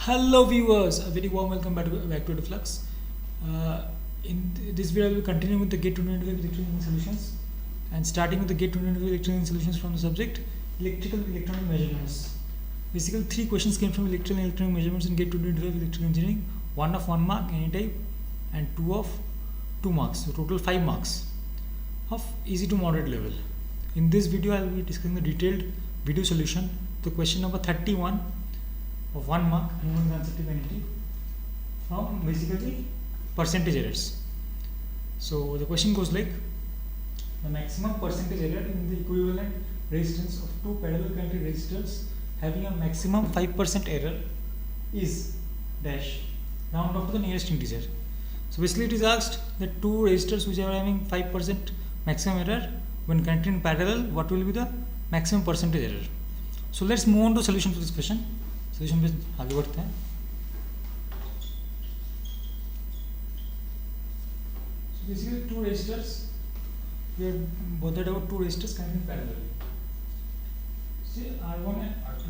Hello viewers, a very warm welcome back to the Flux. In this video, I will be continuing with the GATE 2025 electrical engineering solutions and starting with the GATE 2025 electrical engineering solutions from the subject electrical and electronic measurements. Basically, 3 questions came from electrical and electronic measurements in GATE 2025 electrical engineering, 1 of 1 mark any type and 2 of 2 marks, so total 5 marks of easy to moderate level. In this video, I will be discussing the detailed video solution to question number 31 of 1 mark movement conceptive entity from basically percentage errors. So the question goes like, the maximum percentage error in the equivalent resistance of two parallel connected resistors having a maximum 5% error is dash, round up to the nearest integer. So basically it is asked that two resistors which are having 5% maximum error when connected in parallel, what will be the maximum percentage error. So let's move on to solution for this question. Solution पे आगे बढ़ते हैं. So basically two resistors, we are bothered about two resistors connected parallelly. Say R1 and R2,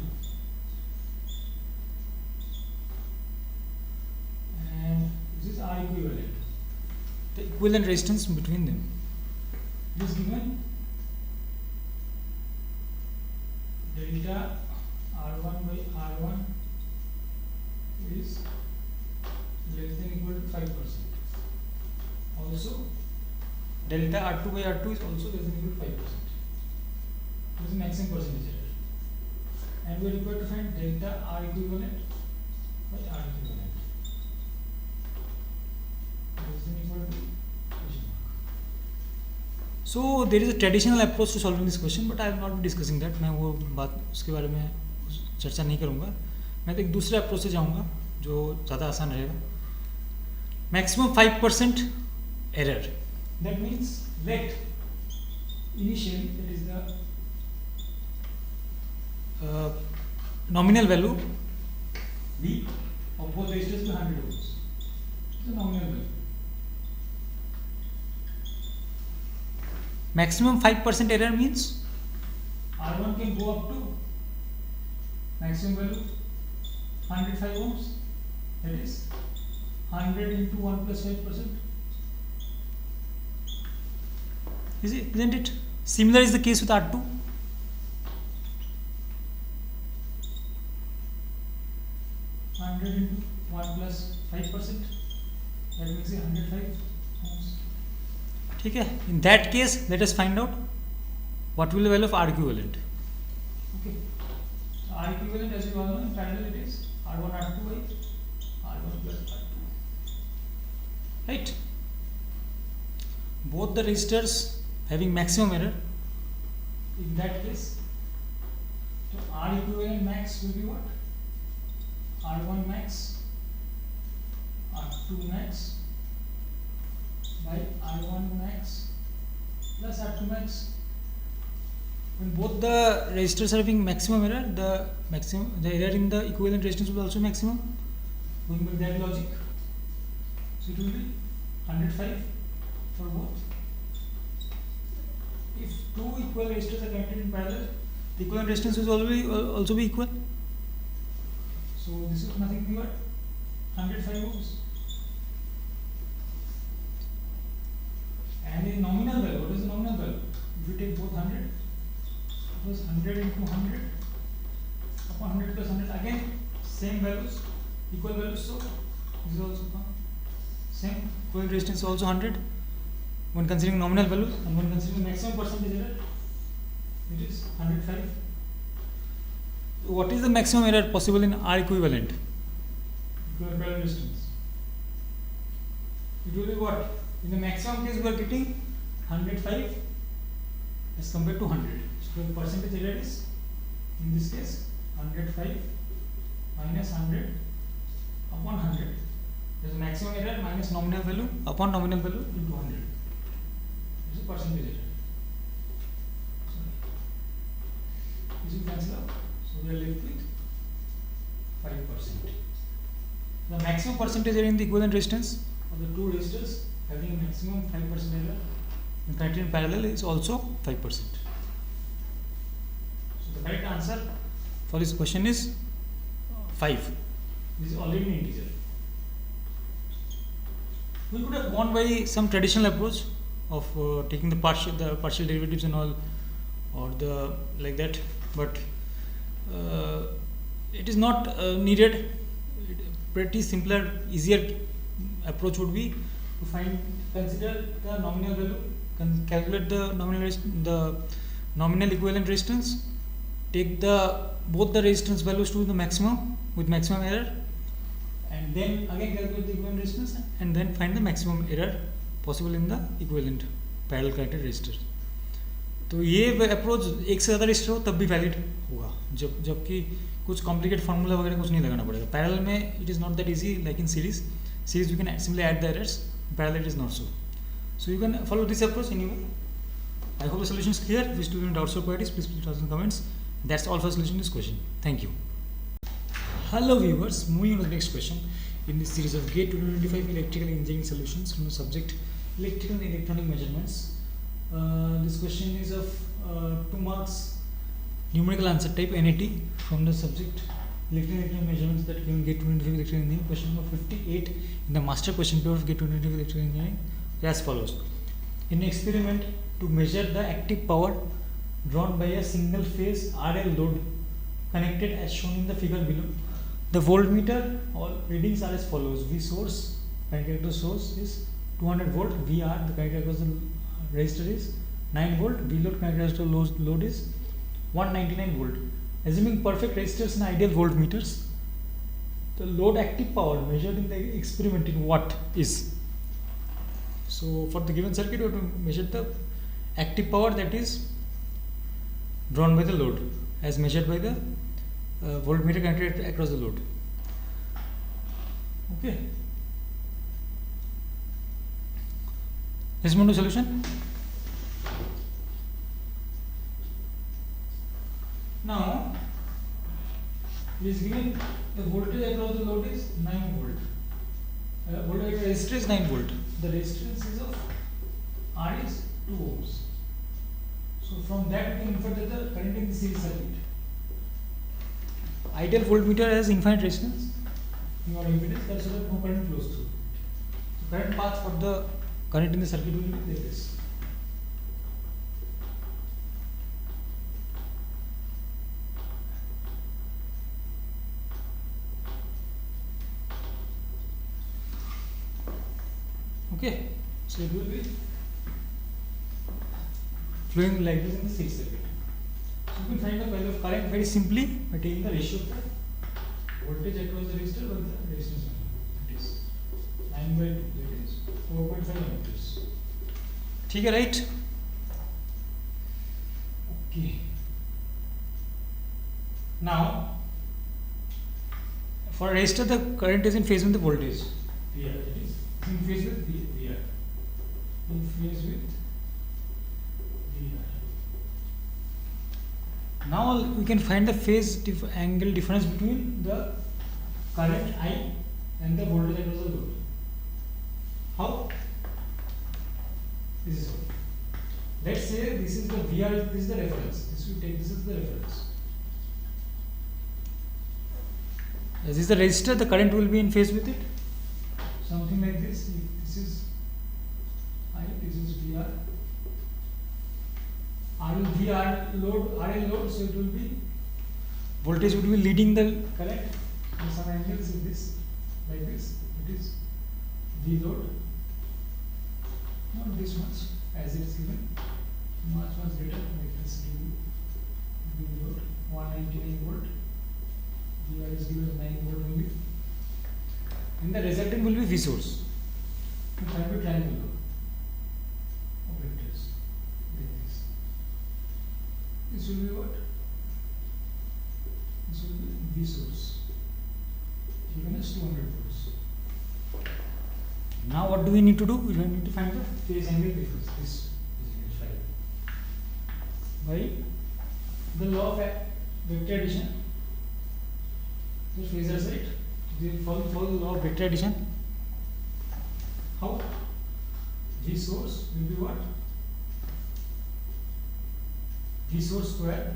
and this is R equivalent, the equivalent resistance between them. It is given delta R1 by R1 is less than equal to 5%. Also, delta R2 by R2 is also less than equal to 5%. This is the maximum percentage error. And we are required to find delta R equivalent by R equivalent. Less than equal to question mark. So there is a traditional approach to solving this question, but I will not be discussing that. मैं वो बात उसके बारे में चर्चा नहीं करूँगा. मैं तो एक दूसरे अप्रोच से जाऊँगा जो ज़्यादा आसान रहेगा. Maximum 5% error, that means let initially that is the nominal value V of both resistors to 100 ohms. The nominal value. Maximum 5% error means R1 can go up to maximum value 105 ohms, that is 100 into 1 plus 5%. Isn't it? Similar is the case with R2. Into 1 plus 5%, that means 105 ohms. ठीक है? In that case, let us find out what will be the value of R equivalent. Okay. R equivalent, as you all know, in parallel it is R1 R2 by R1 plus R2. Right? Both the resistors having maximum error. In that case, so R equivalent max will be what? R1 max, R2 max by R1 max plus R2 max. When both the resistors are having maximum error, the error in the equivalent resistance will also maximum. Going by that logic, so it will be 105 for both. If two equal resistors are connected in parallel, the equivalent resistance will also be equal. So this is nothing but 105 ohms. And in nominal value, what is the nominal value? If you take both 100. Plus 100 into 100 upon 100 plus 100, again same values, equal values, so this is also same. Equivalent resistance also 100 when considering nominal values, and when considering maximum percentage error, it is 105. So what is the maximum error possible in R equivalent? Equivalent resistance. It will be what? In the maximum case, we are getting 105 as compared to 100. So the percentage error is, in this case, 105 minus 100 upon 100. There is maximum error minus nominal value upon nominal value into 100. This is percentage error. This will cancel out. So we are left with 5%. The maximum percentage error in the equivalent resistance of the two resistors having a maximum 5% error in connected in parallel is also 5%. The correct answer for this question is 5. This is already an integer. We could have gone by some traditional approach of taking the partial derivatives and all, or the like that, but it is not needed. Pretty simpler, easier approach would be to consider the nominal value, calculate the nominal equivalent resistance, take both the resistance values to the maximum with maximum error, and then again calculate the equivalent resistance, and then find the maximum error possible in the equivalent parallel connected register. तो ये approach एक से ज़्यादा register हो तब भी valid होगा, जबकि कुछ कॉम्प्लिकेट फार्मूला वगैरह कुछ नहीं लगाना पड़ेगा. पैरेलल में it is not that easy like in series you can simply add the errors. Parallel it is not so you can follow this approach anyway. I hope the solution is clear. If you still have doubts or queries, please put it in the comments. That's all for solution to this question. Thank you. Hello viewers, moving on to the next question in this series of GATE 2025 electrical engineering solutions from the subject electrical and electronic measurements. This question is of 2 marks numerical answer type NAT from the subject electrical and electronic measurements that came in GATE 2025 electrical engineering. Question number 58 in the master question paper of GATE 2025 electrical engineering as follows. In an experiment to measure the active power drawn by a single phase RL load connected as shown in the figure below, the voltmeter all readings are as follows. V source, connected to source is 200 volt, VR the connected across the resistor is 9 volt, V load connected to load is 199 volt. Assuming perfect resistors and ideal voltmeters, the load active power measured in the experiment in watt is. So for the given circuit, we have to measure the active power that is drawn by the load as measured by the voltmeter connected across the load. Okay. Let's move to solution. Now, it is given the voltage across the load is 9 volt. Voltage across the resistor is 9 volt. The resistance is of R is 2 ohms. So from that we can infer that the current in the series circuit. Ideal voltmeter has infinite resistance, not impedance, that's why no current flows through. So current path for the current in the circuit will be like this. Okay, so it will be flowing like this in the series circuit. So you can find the value of current very simply by taking the ratio of the voltage across the resistor by the resistance value. It is 9 by 2, it is 4.5 amperes. ठीक है, right? Okay. Now, for a resistor, the current is in phase with the voltage. VR, it is in phase with VR. In phase with VR. Now we can find the phase angle difference between the current I and the voltage across the load. How? This is all. Let's say this is the VR, this is the reference. This is the reference. As is the resistor, the current will be in phase with it. Something like this. If this is I, this is VR. RL load, so it will be voltage would be leading the current. And some angles in this, like this. It is V load. Not this much, as it is given. Much greater, like this V load, 199 volt. VR is given 9 volt only. And the resultant will be V source. You find the triangle operators like this. This will be what? This will be V source. Given as 200 volts. Now what do we need to do? We need to find the phase angle difference. This is find by the law of vector addition. The phasor side. We follow the law of vector addition. How? V source will be what? V source square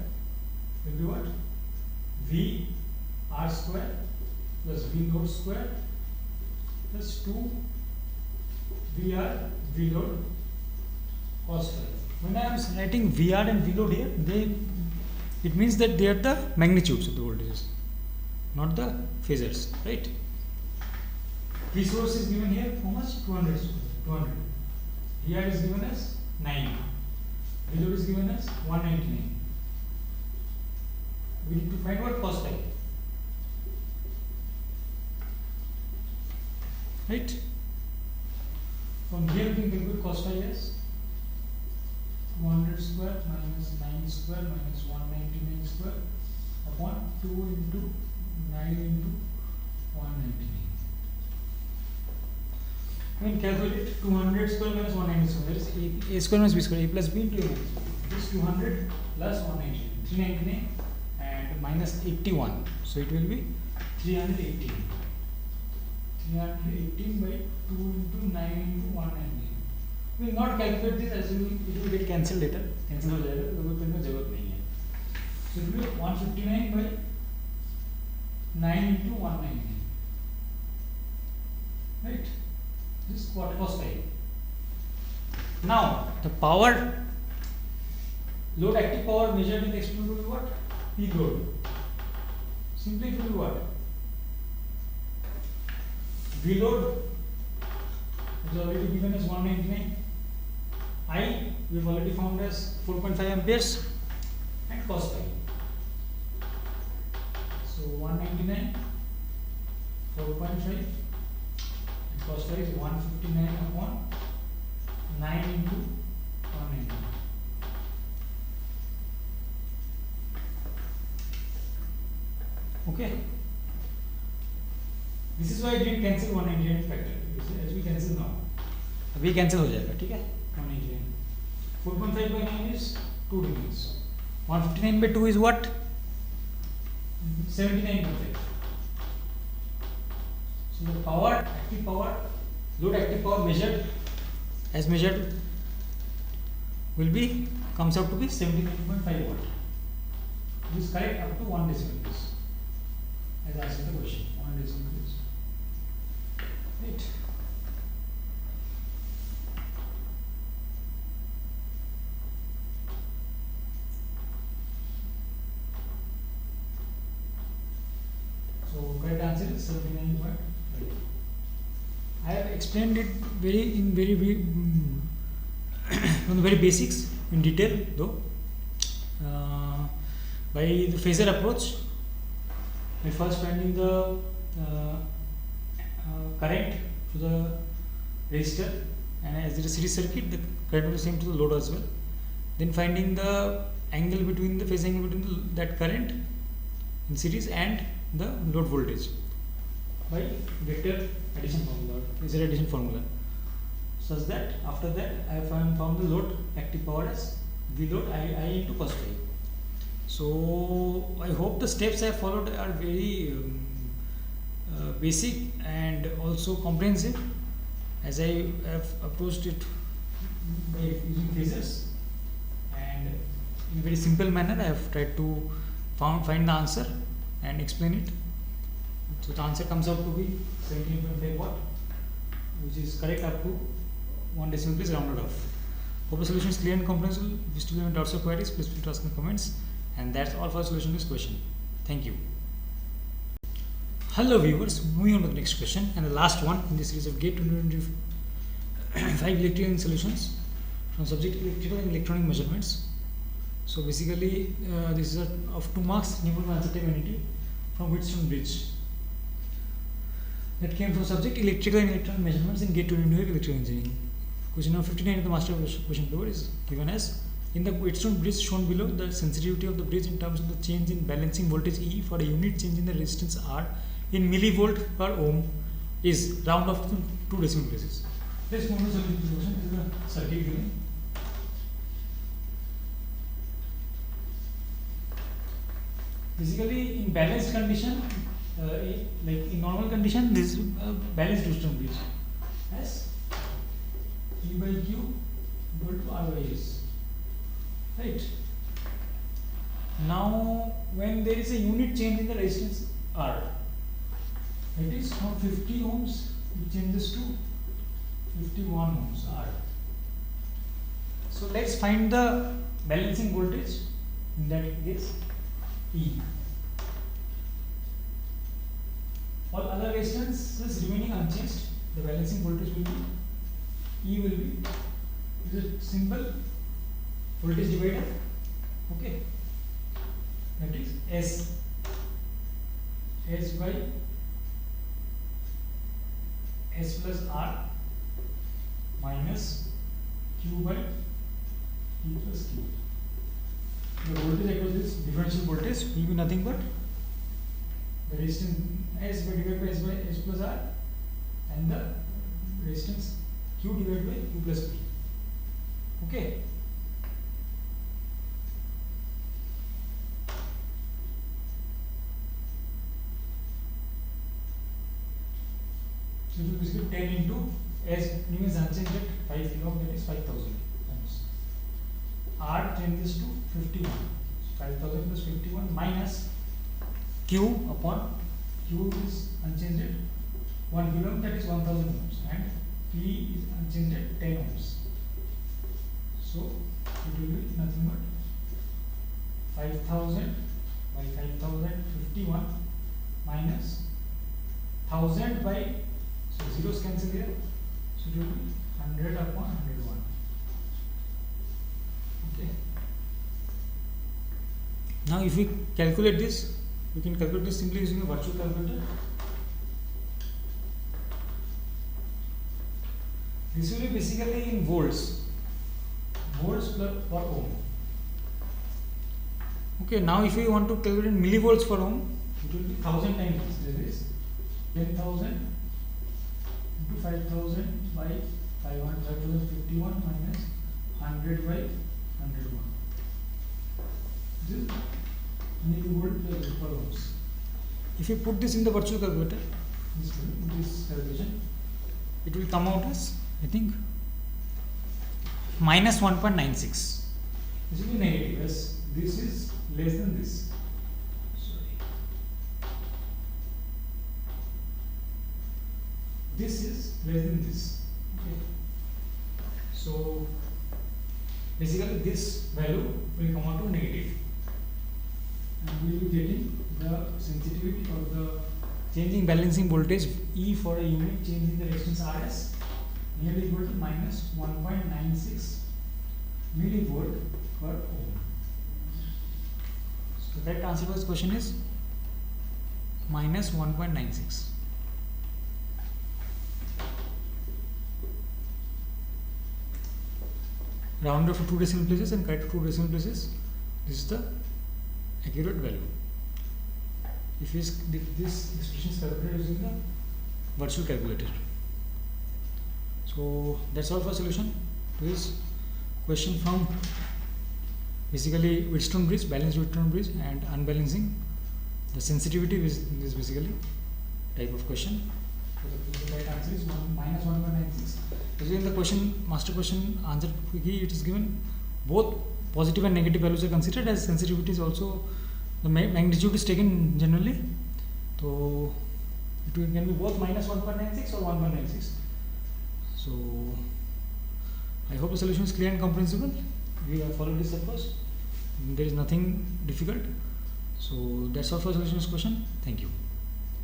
will be what? V R square plus V load square plus 2 VR V load cos phi. When I am writing VR and V load here, it means that they are the magnitudes of the voltages, not the phasors, right? V source is given here how much? 200. VR is given as 9. V load is given as 199. We need to find what? Cos phi. Right? From here we can calculate cos phi as 200 square minus 9 square minus 199 square upon 2 into 9 into 199. When calculate 200 square minus 190 square, that is a square minus b square, a plus b into a minus b. This 200 plus 199, 399 and minus 81. So it will be 318. 318 by 2 into 9 into 199. We will not calculate this as it will get cancelled later. Cancel हो जाएगा, लोगों को जरूरत नहीं है. So it will be 159 by 9 into 199. Right? This is what cos phi. Now the power, load active power measured in the experiment will be what? P load. Simply it will be what? V load is already given as 199. I we have already found as 4.5 amperes and cos phi. So 199, 4.5 and cos phi is 159 upon 9 into 199. Okay. This is why I didn't cancel 199 factor. As we cancel now. अभी cancel हो जाएगा, ठीक है? 199. 4.5 by 9 is 2 degrees. 159 by 2 is what? 79.5. So the power, active power, load active power measured, as measured, will be, comes out to be 79.5 watt. This is correct up to 1 decimal. As asked in the question, 1 decimal. Right. So correct answer is 79.5. I have explained it from the very basics in detail though. By the phasor approach, by first finding the current to the resistor, and as it is series circuit, the current will be same to the load as well. Then finding the angle between the phase angle between that current in series and the load voltage by vector addition formula, phasor addition formula, such that after that I have found the load active power as V load I into cos phi. So I hope the steps I have followed are very basic and also comprehensive, as I have approached it by using phasors, and in a very simple manner I have tried to find the answer and explain it. So the answer comes out to be 17.5 watt, which is correct up to 1 decimal place rounded off. Hope the solution is clear and comprehensible. If you still have doubts or queries, please feel free to ask in the comments. And that's all for the solution to this question. Thank you. Hello viewers, moving on to the next question and the last one in this series of GATE 2025 electrical solutions from subject electrical and electronic measurements. So basically this is of 2 marks, Newton Manchester unity from Wheatstone Bridge. That came from subject electrical and electronic measurements in GATE 2025 electrical engineering. Question number 59 of the master question paper is given as: in the Wheatstone bridge shown below, the sensitivity of the bridge in terms of the change in balancing voltage E for a unit change in the resistance R in millivolt per ohm is round off to 2 decimal places. Let's move to the solution. This is the circuit given. Basically, in balanced condition, like in normal condition, this is balanced Wheatstone bridge as E by Q equal to R by S. Right. Now, when there is a unit change in the resistance R, That is from 50 ohms it changes to 51 ohms R. So let's find the balancing voltage, in that case E. All other resistances remaining unchanged, the balancing voltage will be E will be, this is simple voltage divider, okay, that is S by S plus R minus Q by E plus Q. The voltage across this differential voltage will be nothing but the resistance S divided by S plus R and the resistance Q divided by Q plus P. Okay. So it will basically 10 into S means unchanged at 5 kilo, that is 5000 times. R changes to 51. 5000 plus 51 minus Q upon Q is unchanged at 1 kilo, that is 1000 ohms, and P is unchanged at 10 ohms. So it will be nothing but 5000 by 5051 minus 1000 by, so zeros cancel here, so it will be 100 upon 101. Okay. Now if we calculate this, we can calculate this simply using a virtual calculator. This will be basically in volts per ohm. Okay, now if we want to calculate in millivolts per ohm, it will be 1000 times this. There is 10,000 into 5000 by 5051 minus 100 by 101. This is millivolt per ohms. If you put this in the virtual calculator, this calculation, it will come out as, I think, minus 1.96. This will be negative as this is less than this. Sorry. This is less than this. Okay. So basically this value will come out to negative. And we will be getting the sensitivity of the changing balancing voltage E for a unit change in the resistance RS nearly equal to minus 1.96 millivolt per ohm. So the correct answer for this question is minus 1.96. Round off to 2 decimal places and correct to 2 decimal places. This is the accurate value. If this expression is calculated using the virtual calculator. So that's all for solution to this question from basically Wheatstone bridge, balanced Wheatstone bridge, and unbalancing the sensitivity with this basically type of question. So the right answer is minus 1.96. Basically in the question, master question answer key, it is given both positive and negative values are considered, as sensitivity is also the magnitude is taken generally. So it can be both minus 1.96 or 1.96. So I hope the solution is clear and comprehensible. We have followed this approach. There is nothing difficult. So that's all for solution to this question. Thank you.